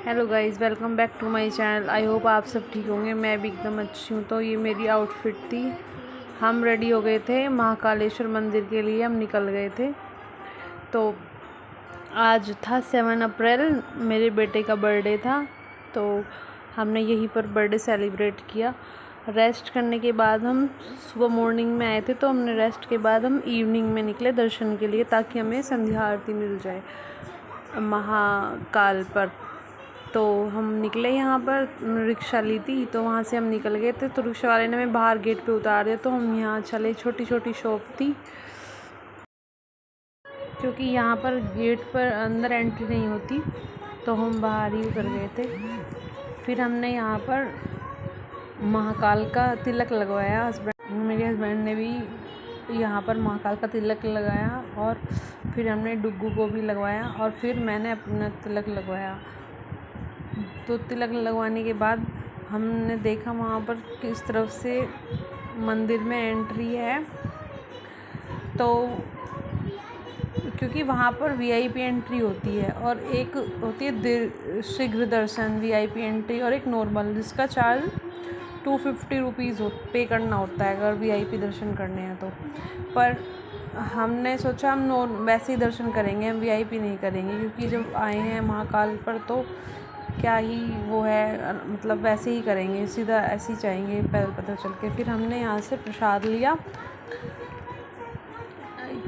Hello guys, welcome back to my channel. I hope आप सब ठीक होंगे। मैं भी एकदम अच्छी हूँ। तो ये मेरी आउटफिट थी। हम रेडी हो गए थे महाकालेश्वर मंदिर के लिए, हम निकल गए थे। तो आज था 7 अप्रैल, मेरे बेटे का बर्थडे था। तो हमने यहीं पर बर्थडे सेलिब्रेट किया। रेस्ट करने के बाद हम सुबह मॉर्निंग में आए थे, तो हमने रेस्ट के बाद हम इवनिंग में निकले दर्शन के लिए, ताकि हमें संध्या आरती मिल जाए महाकाल पर। तो हम निकले, यहाँ पर रिक्शा ली थी, तो वहाँ से हम निकल गए थे। तो रिक्शा वाले ने हमें बाहर गेट पे उतार दिया, तो हम यहाँ चले। छोटी छोटी शॉप थी, क्योंकि यहाँ पर गेट पर अंदर एंट्री नहीं होती, तो हम बाहर ही उतर गए थे। फिर हमने यहाँ पर महाकाल का तिलक लगवाया। मेरे हस्बैंड ने भी यहाँ पर महाकाल का तिलक लगाया, और फिर हमने डुग्गू को भी लगवाया, और फिर मैंने अपना तिलक लगवाया। तो तिलक लगवाने के बाद हमने देखा वहाँ पर किस तरफ से मंदिर में एंट्री है। तो क्योंकि वहाँ पर वीआईपी एंट्री होती है, और एक होती है शीघ्र दर्शन वीआईपी एंट्री, और एक नॉर्मल, जिसका चार्ज 250 रुपीज़ पे करना होता है अगर वीआईपी दर्शन करने हैं तो। पर हमने सोचा हम वैसे ही दर्शन करेंगे, हम वीआईपी नहीं करेंगे, क्योंकि जब आए हैं महाकाल पर तो क्या ही वो है, मतलब वैसे ही करेंगे, सीधा ऐसे ही जाएंगे पैदल पैदल चल के। फिर हमने यहाँ से प्रसाद लिया।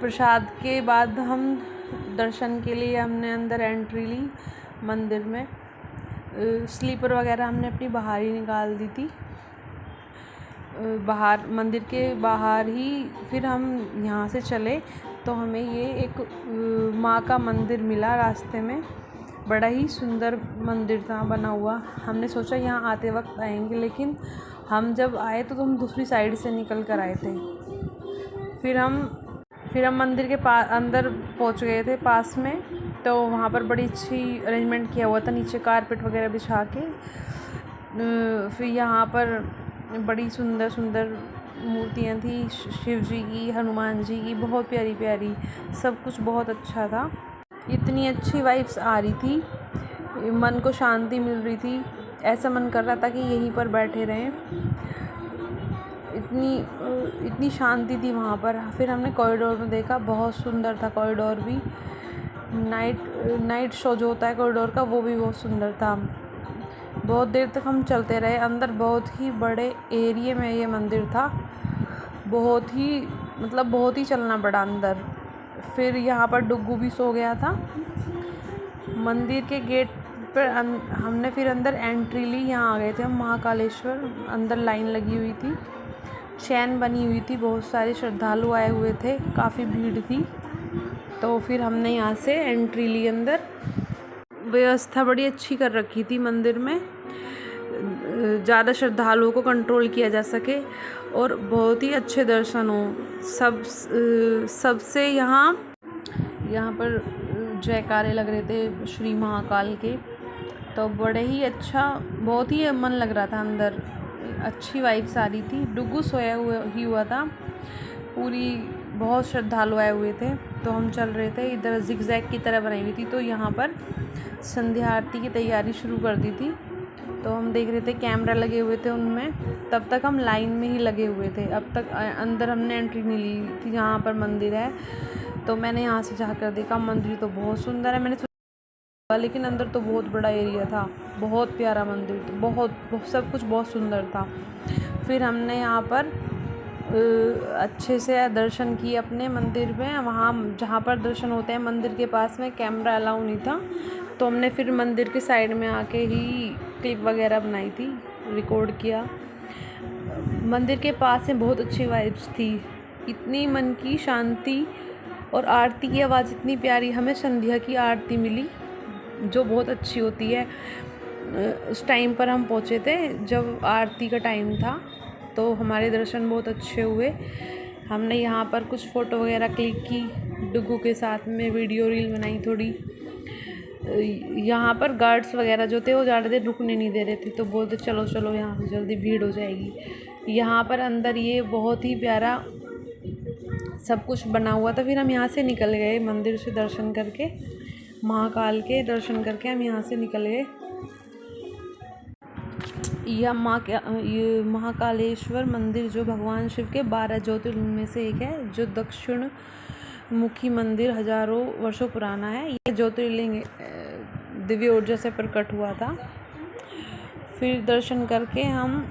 प्रसाद के बाद हम दर्शन के लिए हमने अंदर एंट्री ली मंदिर में। स्लीपर वगैरह हमने अपनी बाहर ही निकाल दी थी, बाहर मंदिर के बाहर ही। फिर हम यहाँ से चले, तो हमें ये एक माँ का मंदिर मिला रास्ते में। बड़ा ही सुंदर मंदिर था बना हुआ। हमने सोचा यहाँ आते वक्त आएंगे, लेकिन हम जब आए तो हम दूसरी साइड से निकल कर आए थे। फिर हम मंदिर के अंदर पहुँच गए थे पास में। तो वहाँ पर बड़ी अच्छी अरेंजमेंट किया हुआ था, नीचे कारपेट वगैरह बिछा के। फिर यहाँ पर बड़ी सुंदर सुंदर मूर्तियाँ थी, शिव जी की, हनुमान जी की, बहुत प्यारी प्यारी। सब कुछ बहुत अच्छा था। इतनी अच्छी वाइब्स आ रही थी, मन को शांति मिल रही थी। ऐसा मन कर रहा था कि यहीं पर बैठे रहें, इतनी शांति थी वहाँ पर। फिर हमने कॉरिडोर में देखा, बहुत सुंदर था कॉरिडोर भी। नाइट शो जो होता है कॉरिडोर का, वो भी बहुत सुंदर था। बहुत देर तक हम चलते रहे। अंदर बहुत ही बड़े एरिया में ये मंदिर था, बहुत ही चलना पड़ा अंदर। फिर यहाँ पर डुग्गू भी सो गया था। मंदिर के गेट पर हमने फिर अंदर एंट्री ली। यहाँ आ गए थे हम महाकालेश्वर। अंदर लाइन लगी हुई थी, चैन बनी हुई थी, बहुत सारे श्रद्धालु आए हुए थे, काफ़ी भीड़ थी। तो फिर हमने यहाँ से एंट्री ली अंदर। व्यवस्था बड़ी अच्छी कर रखी थी मंदिर में, ज़्यादा श्रद्धालुओं को कंट्रोल किया जा सके और बहुत ही अच्छे दर्शन हो। सबसे यहाँ पर जयकारे लग रहे थे श्री महाकाल के। तो बड़े ही अच्छा, बहुत ही मन लग रहा था अंदर, अच्छी वाइब्स आ रही थी। डुग्गू सोया हुआ था। पूरी बहुत श्रद्धालु आए हुए थे। तो हम चल रहे थे, इधर जिगजैग की तरह बनाई हुई थी, तो यहाँ पर संध्या आरती की तैयारी शुरू कर दी थी। तो हम देख रहे थे, कैमरा लगे हुए थे उनमें। तब तक हम लाइन में ही लगे हुए थे। अब तक अंदर हमने एंट्री नहीं ली थी जहाँ पर मंदिर है। तो मैंने यहाँ से जाकर देखा, मंदिर तो बहुत सुंदर है। मैंने सोचा, लेकिन अंदर तो बहुत बड़ा एरिया था, बहुत प्यारा मंदिर, तो बहुत सब कुछ बहुत सुंदर था। फिर हमने यहाँ पर अच्छे से दर्शन किए अपने मंदिर में। वहाँ जहाँ पर दर्शन होते हैं मंदिर के पास में कैमरा अलाउ नहीं था, तो हमने फिर मंदिर के साइड में आके ही क्लिप वगैरह बनाई थी, रिकॉर्ड किया। मंदिर के पास में बहुत अच्छी वाइब्स थी, इतनी मन की शांति, और आरती की आवाज़ इतनी प्यारी। हमें संध्या की आरती मिली, जो बहुत अच्छी होती है। उस टाइम पर हम पहुँचे थे जब आरती का टाइम था, तो हमारे दर्शन बहुत अच्छे हुए। हमने यहाँ पर कुछ फ़ोटो वगैरह क्लिक की, डुग्गू के साथ में वीडियो रील बनाई थोड़ी। यहाँ पर गार्ड्स वगैरह जो थे वो ज़्यादा देर रुकने नहीं दे रहे थे, तो बोलते चलो चलो यहाँ से जल्दी भीड़ हो जाएगी। यहाँ पर अंदर ये बहुत ही प्यारा सब कुछ बना हुआ था। फिर हम यहाँ से निकल गए मंदिर से दर्शन करके, महाकाल के दर्शन करके हम यहाँ से निकल गए। ये महाकालेश्वर मंदिर जो भगवान शिव के 12 ज्योतिर्लिंग में से एक है, जो दक्षिण मुखी मंदिर हजारों वर्षों पुराना है। ये ज्योतिर्लिंग दिव्य ऊर्जा से प्रकट हुआ था। फिर दर्शन करके हम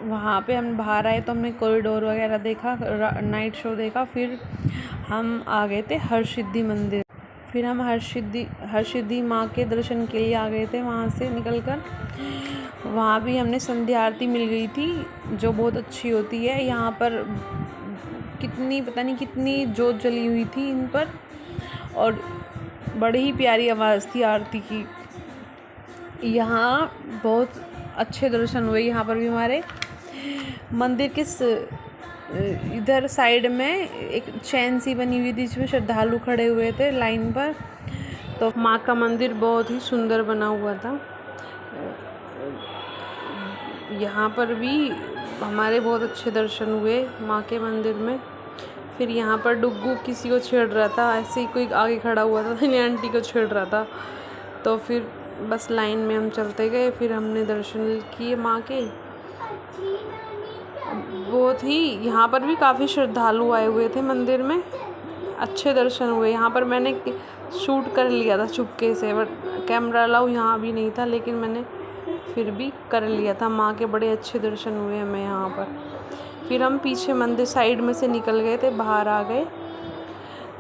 वहाँ पे हम बाहर आए तो हमने कॉरिडोर वगैरह देखा, नाइट शो देखा। फिर हम आ गए थे हरसिद्धि मंदिर। फिर हम हरसिद्धि माँ के दर्शन के लिए आ गए थे। वहाँ से निकलकर वहाँ भी हमने संध्या आरती मिल गई थी, जो बहुत अच्छी होती है। यहाँ पर पता नहीं कितनी जोत जली हुई थी इन पर, और बड़ी ही प्यारी आवाज़ थी आरती की। यहाँ बहुत अच्छे दर्शन हुए। यहाँ पर भी हमारे मंदिर के इधर साइड में एक चैन सी बनी हुई थी, जिसमें श्रद्धालु खड़े हुए थे लाइन पर। तो माँ का मंदिर बहुत ही सुंदर बना हुआ था। यहाँ पर भी हमारे बहुत अच्छे दर्शन हुए माँ के मंदिर में। फिर यहाँ पर डुग्गू किसी को छेड़ रहा था, ऐसे ही कोई आगे खड़ा हुआ था, धनी आंटी को छेड़ रहा था। तो फिर बस लाइन में हम चलते गए। फिर हमने दर्शन किए माँ के। बहुत ही यहाँ पर भी काफ़ी श्रद्धालु आए हुए थे मंदिर में, अच्छे दर्शन हुए। यहाँ पर मैंने शूट कर लिया था चुपके से, बट कैमरा अलाउ यहाँ भी नहीं था, लेकिन मैंने फिर भी कर लिया था। माँ के बड़े अच्छे दर्शन हुए हमें यहाँ पर। फिर हम पीछे मंदिर साइड में से निकल गए थे, बाहर आ गए।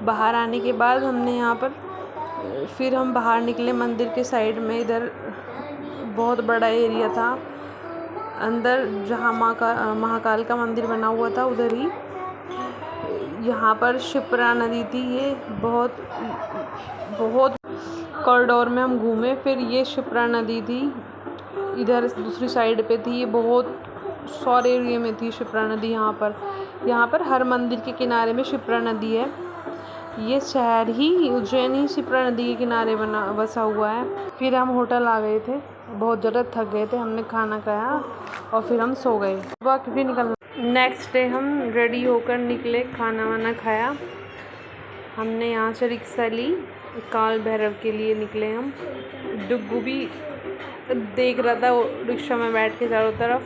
बाहर आने के बाद हमने यहाँ पर फिर हम बाहर निकले मंदिर के साइड में। इधर बहुत बड़ा एरिया था अंदर, जहाँ महाकाल का मंदिर बना हुआ था, उधर ही। यहाँ पर शिप्रा नदी थी। ये बहुत कॉरिडोर में हम घूमे। फिर ये शिप्रा नदी थी, इधर दूसरी साइड पे थी। ये बहुत सारे एरिया में थी शिप्रा नदी। यहाँ पर हर मंदिर के किनारे में शिप्रा नदी है। ये शहर ही उज्जैन ही शिप्रा नदी के किनारे बसा हुआ है। फिर हम होटल आ गए थे, बहुत ज़्यादा थक गए थे। हमने खाना खाया और फिर हम सो गए। सुबह फिर निकलना। नेक्स्ट डे हम रेडी होकर निकले, खाना वाना खाया। हमने यहाँ से रिक्शा ली, काल भैरव के लिए निकले हम। डुग्गू भी देख रहा था रिक्शा में बैठ के चारों तरफ।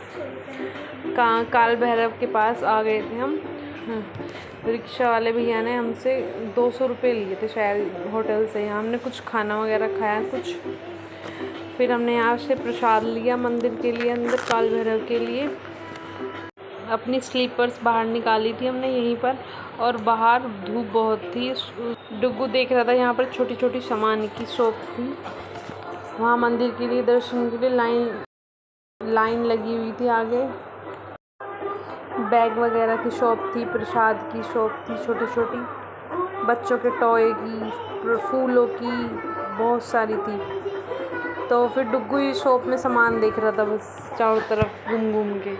काल भैरव के पास आ गए थे हम। रिक्शा वाले भैया ने हमसे 200 रुपये लिए थे शायद होटल से। यहाँ हमने कुछ खाना वगैरह खाया कुछ। फिर हमने यहाँ से प्रसाद लिया मंदिर के लिए, अंदर काल भैरव के लिए। अपनी स्लीपर्स बाहर निकाली थी हमने यहीं पर, और बाहर धूप बहुत थी। डुग्गू देख रहा था, यहाँ पर छोटी छोटी सामान की शॉप थी। वहाँ मंदिर के लिए दर्शन के लिए लाइन लगी हुई थी आगे। बैग वगैरह की शॉप थी, प्रसाद की शॉप थी छोटी छोटी, बच्चों के टॉय की, फूलों की, बहुत सारी थी। तो फिर डुग्गू इस शॉप में सामान देख रहा था बस चारों तरफ घूम घूम के।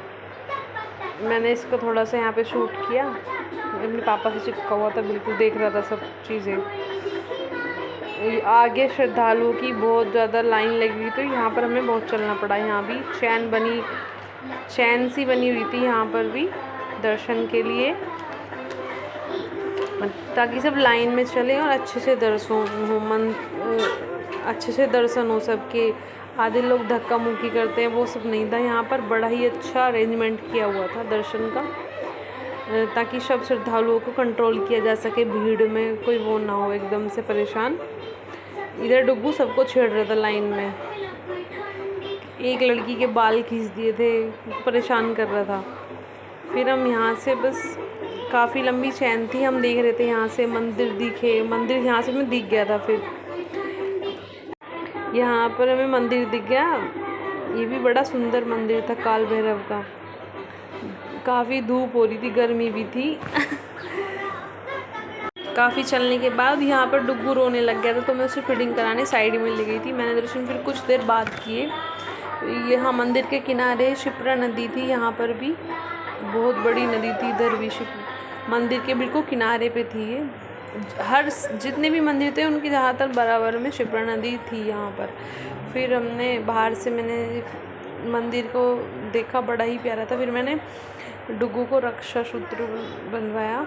मैंने इसको थोड़ा सा यहाँ पे शूट किया। अपने पापा से चिपका हुआ था, बिल्कुल देख रहा था सब चीज़ें। आगे श्रद्धालुओं की बहुत ज़्यादा लाइन लगी हुई, तो यहाँ पर हमें बहुत चलना पड़ा। यहाँ भी चैन सी बनी हुई थी यहाँ पर भी दर्शन के लिए, ताकि सब लाइन में चलें और अच्छे से दर्शन हो सबके। आधे लोग धक्का मुक्की करते हैं, वो सब नहीं था। यहाँ पर बड़ा ही अच्छा अरेंजमेंट किया हुआ था दर्शन का, ताकि सब श्रद्धालुओं को कंट्रोल किया जा सके, भीड़ में कोई वो ना हो एकदम से परेशान। इधर डुग्गू सबको छेड़ रहा था लाइन में। एक लड़की के बाल खींच दिए थे, परेशान कर रहा था। फिर हम यहाँ से बस काफ़ी लंबी चैन थी, हम देख रहे थे यहाँ से मंदिर यहाँ से हमें दिख गया था। फिर यहाँ पर हमें मंदिर दिख गया। ये भी बड़ा सुंदर मंदिर था काल भैरव का। काफ़ी धूप हो रही थी, गर्मी भी थी। काफ़ी चलने के बाद यहाँ पर डुग्गू रोने लग गया था, तो मैं उसे फीडिंग कराने साइड में ले गई थी। मैंने दर्शन फिर कुछ देर बाद किए। यहाँ मंदिर के किनारे शिप्रा नदी थी, यहाँ पर भी बहुत बड़ी नदी थी। इधर भी मंदिर के बिल्कुल किनारे पे थी ये। जितने भी मंदिर थे उनके ज़्यादातर बराबर में शिप्रा नदी थी यहाँ पर। फिर हमने बाहर से मैंने मंदिर को देखा, बड़ा ही प्यारा था। फिर मैंने डुग्गू को रक्षा सूत्र बनवाया।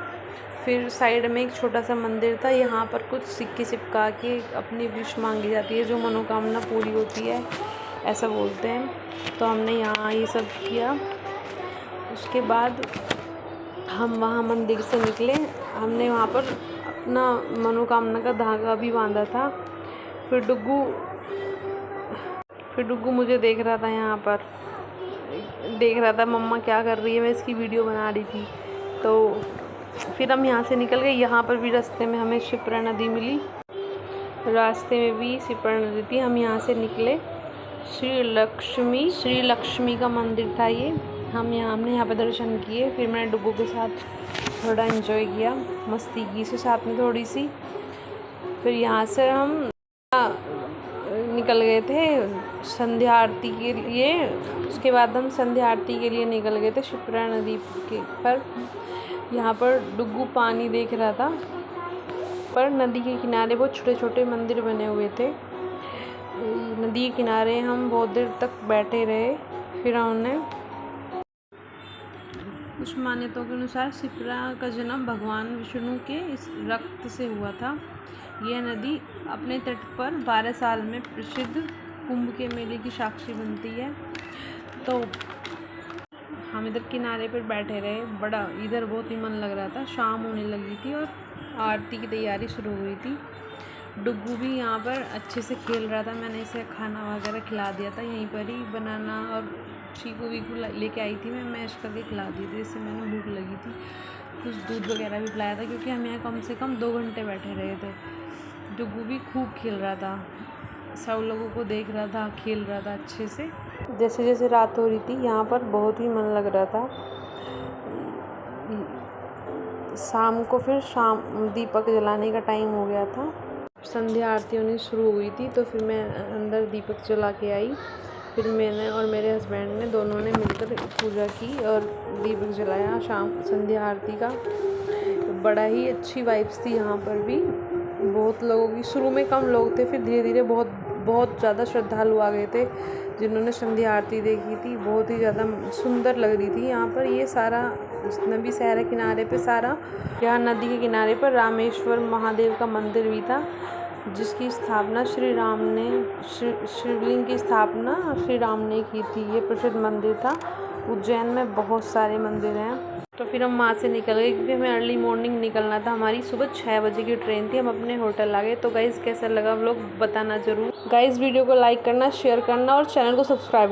फिर साइड में एक छोटा सा मंदिर था, यहाँ पर कुछ सिक्के चिपका के अपनी विश मांगी जाती है, जो मनोकामना पूरी होती है। ऐसा बोलते हैं। तो हमने यहाँ ये सब किया। उसके बाद हम वहाँ मंदिर से निकले। हमने वहाँ पर अपना मनोकामना का धागा भी बांधा था। फिर डुग्गू मुझे देख रहा था, यहाँ पर देख रहा था मम्मा क्या कर रही है, मैं इसकी वीडियो बना रही थी। तो फिर हम यहाँ से निकल गए। यहाँ पर भी रास्ते में हमें शिप्रा नदी मिली, रास्ते में भी शिप्रा नदी थी। हम यहाँ से निकले। श्री लक्ष्मी का मंदिर था ये। हमने यहाँ पे दर्शन किए। फिर मैंने डुग्गू के साथ थोड़ा एंजॉय किया, मस्ती की इसके साथ में थोड़ी सी। फिर यहाँ से हम निकल गए थे संध्या आरती के लिए। उसके बाद हम संध्या आरती के लिए निकल गए थे शिप्रा नदी के पर। यहाँ पर डुग्गू पानी देख रहा था, पर नदी के किनारे बहुत छोटे छोटे मंदिर बने हुए थे। नदी के किनारे हम बहुत देर तक बैठे रहे। फिर हमने कुछ मान्यताओं के अनुसार शिप्रा का जन्म भगवान विष्णु के इस रक्त से हुआ था। यह नदी अपने तट पर 12 साल में प्रसिद्ध कुंभ के मेले की साक्षी बनती है। तो हम इधर किनारे पर बैठे रहे, बड़ा इधर बहुत ही मन लग रहा था। शाम होने लगी थी और आरती की तैयारी शुरू हुई थी। डुग्गू भी यहाँ पर अच्छे से खेल रहा था। मैंने इसे खाना वगैरह खिला दिया था, यहीं पर ही बनाना और चीकू वीकू लेके आई थी, मैं मैश करके खिला दी थी। इससे मैंने भूख लगी थी। कुछ दूध वगैरह भी पिलाया था, क्योंकि हम यहाँ कम से कम 2 घंटे बैठे रहे थे। डुग्गू भी खूब खेल रहा था, सब लोगों को देख रहा था, खेल रहा था अच्छे से। जैसे जैसे रात हो रही थी, यहाँ पर बहुत ही मन लग रहा था। शाम को फिर दीपक जलाने का टाइम हो गया था। संध्या आरती होनी शुरू हुई थी, तो फिर मैं अंदर दीपक जला के आई। फिर मैंने और मेरे हस्बैंड ने दोनों ने मिलकर पूजा की और दीपक जलाया शाम संध्या आरती का। बड़ा ही अच्छी वाइब्स थी यहाँ पर भी। बहुत लोगों की, शुरू में कम लोग थे, फिर धीरे धीरे बहुत ज़्यादा श्रद्धालु आ गए थे जिन्होंने संध्या आरती देखी थी। बहुत ही ज़्यादा सुंदर लग रही थी यहाँ पर। ये सारा जितना भी शहर है किनारे पे सारा, यहाँ नदी के किनारे पर रामेश्वर महादेव का मंदिर भी था, जिसकी स्थापना श्री राम ने शिवलिंग की स्थापना श्री राम ने की थी। ये प्रसिद्ध मंदिर था। उज्जैन में बहुत सारे मंदिर हैं। तो फिर हम वहाँ से निकल गए, क्योंकि हमें अर्ली मॉर्निंग निकलना था। हमारी सुबह 6 बजे की ट्रेन थी। हम अपने होटल आ गए। तो गाइज़ कैसा लगा व्लॉग बताना ज़रूर। गाइज़ वीडियो को लाइक करना, शेयर करना और चैनल को सब्सक्राइब